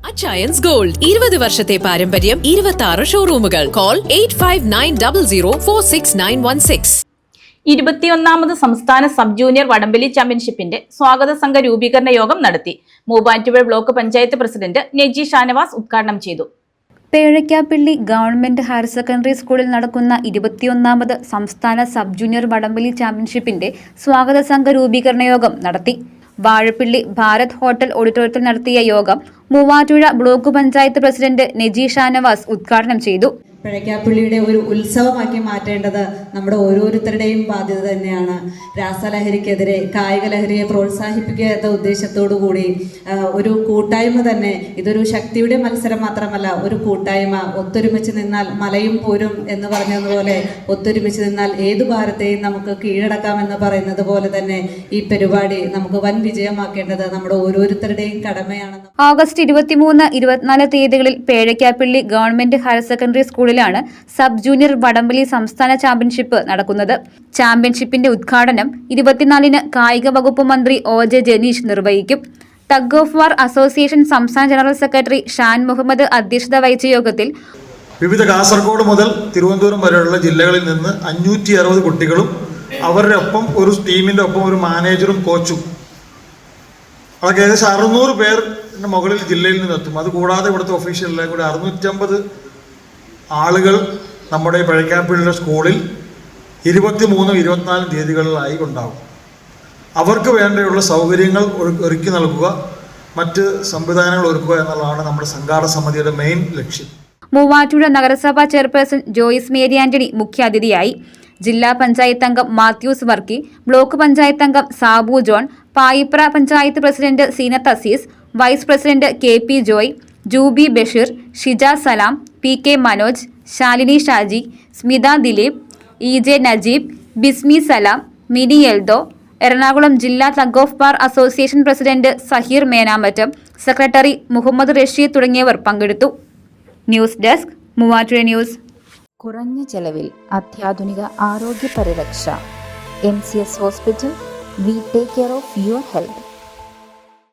Achayans gold 20 വർഷത്തെ പാരമ്പര്യം 26 ഷോറൂമുകൾ. Call 8590046916. 21ാമത് സംസ്ഥാന സബ് ജൂനിയർ വടംവലി ചാമ്പ്യൻഷിപ്പിന്റെ സ്വാഗത സംഘ രൂപീകരണ യോഗം നടത്തി. മൂവാറ്റുപുഴ ബ്ലോക്ക് പഞ്ചായത്ത് പ്രസിഡന്റ് നെജി ഷാനവാസ് ഉദ്ഘാടനം ചെയ്തു. പേഴയ്ക്കാപ്പള്ളി ഗവൺമെന്റ് ഹയർ സെക്കൻഡറി സ്കൂളിൽ നടക്കുന്ന 21ാമത് സംസ്ഥാന സബ് ജൂനിയർ വടംവലി ചാമ്പ്യൻഷിപ്പിന്റെ സ്വാഗത സംഘ രൂപീകരണ യോഗം നടത്തി. വാഴപ്പിള്ളി ഭാരത് ഹോട്ടൽ ഓഡിറ്റോറിയത്തിൽ നടത്തിയ യോഗം മൂവാറ്റുപുഴ ബ്ലോക്ക് പഞ്ചായത്ത് പ്രസിഡന്റ് നെജി ഷാനവാസ് ഉദ്ഘാടനം ചെയ്തു. പേഴയ്ക്കാപ്പള്ളിയുടെ ഒരു ഉത്സവമാക്കി മാറ്റേണ്ടത് നമ്മുടെ ഓരോരുത്തരുടെയും ബാധ്യത തന്നെയാണ്. രാസലഹരിക്കെതിരെ കായിക ലഹരിയെ പ്രോത്സാഹിപ്പിക്കുക എന്ന ഉദ്ദേശത്തോടു കൂടി ഒരു കൂട്ടായ്മ തന്നെ, ഇതൊരു ശക്തിയുടെ മത്സരം മാത്രമല്ല, ഒരു കൂട്ടായ്മ. ഒത്തൊരുമിച്ച് നിന്നാൽ മലയും പോരും എന്ന് പറഞ്ഞതുപോലെ ഒത്തൊരുമിച്ച് നിന്നാൽ ഏതു ഭാരത്തെയും നമുക്ക് കീഴടക്കാമെന്ന് പറയുന്നത് പോലെ തന്നെ ഈ പരിപാടി നമുക്ക് വൻ വിജയമാക്കേണ്ടത് നമ്മുടെ ഓരോരുത്തരുടെയും കടമയാണെന്ന്. ഓഗസ്റ്റ് 23, 24 തീയതികളിൽ പേഴയ്ക്കാപ്പള്ളി ഗവൺമെന്റ് ഹയർ സെക്കൻഡറി സ്കൂളിലാണ് സബ് ജൂനിയർ വടംവലി സംസ്ഥാന ചാമ്പ്യൻഷിപ്പ് നടക്കുന്നത്. ചാമ്പ്യൻഷിപ്പിന്റെ ഉദ്ഘാടനം 24-ന് കായിക വകുപ്പ് മന്ത്രി OJ ജനീഷ് നിർവഹിക്കും. ടഗ് ഓഫ് വാർ അസോസിയേഷൻ സംസ്ഥാന ജനറൽ സെക്രട്ടറി ഷാൻ മുഹമ്മദ് അധ്യക്ഷത വഹിച്ച യോഗത്തിൽ വിവിധ കാസർഗോഡ് മുതൽ തിരുവനന്തപുരം വരെയുള്ള ജില്ലകളിൽ നിന്ന് 560 കുട്ടികളും അവരുടെ ഒപ്പം ഒരു ടീമിന്റെ ഒപ്പം ഒരു മാനേജറും കോച്ചും, അതൊക്കെ ഏകദേശം 600 പേരിന് മുകളിൽ ജില്ലയിൽ നിന്ന് എത്തും. അതുകൂടാതെ ഇവിടുത്തെ ഒഫീഷ്യലിലെ കൂടി 650 ആളുകൾ നമ്മുടെ പേഴയ്ക്കാപ്പള്ളിയുടെ സ്കൂളിൽ 23, 24 തീയതികളിലായി ഉണ്ടാകും. അവർക്ക് വേണ്ടിയുള്ള സൗകര്യങ്ങൾ ഒരുക്കി നൽകുക, മറ്റ് സംവിധാനങ്ങൾ ഒരുക്കുക എന്നുള്ളതാണ് നമ്മുടെ സംഘാടക സമിതിയുടെ മെയിൻ ലക്ഷ്യം. മൂവാറ്റുപുഴ നഗരസഭാ ചെയർപേഴ്സൺ ജോയിസ് മേരി ആന്റണി മുഖ്യാതിഥിയായി. ജില്ലാ പഞ്ചായത്ത് അംഗം മാത്യൂസ് വർക്കി, ബ്ലോക്ക് പഞ്ചായത്ത് അംഗം Sabu John, Payipra panchayat president Seenath Azeez, vice president KP Joy, Juby Basheer, Shija Salam, PK Manoj, Shalini Shaji, Smitha Dileep, EJ Najeeb, Bismi Salam, Mini Eldho, Ernakulam ജില്ലാ tug of war association president Saheer Menamattam, secretary Muhammad Rasheed തുടങ്ങിയവർ പങ്കെടുത്തു. News desk, Muvattupuzha news. കുറഞ്ഞ ചെലവിൽ അത്യാധുനിക ആരോഗ്യ പരിരക്ഷ. MCS hospital. We take care of your health.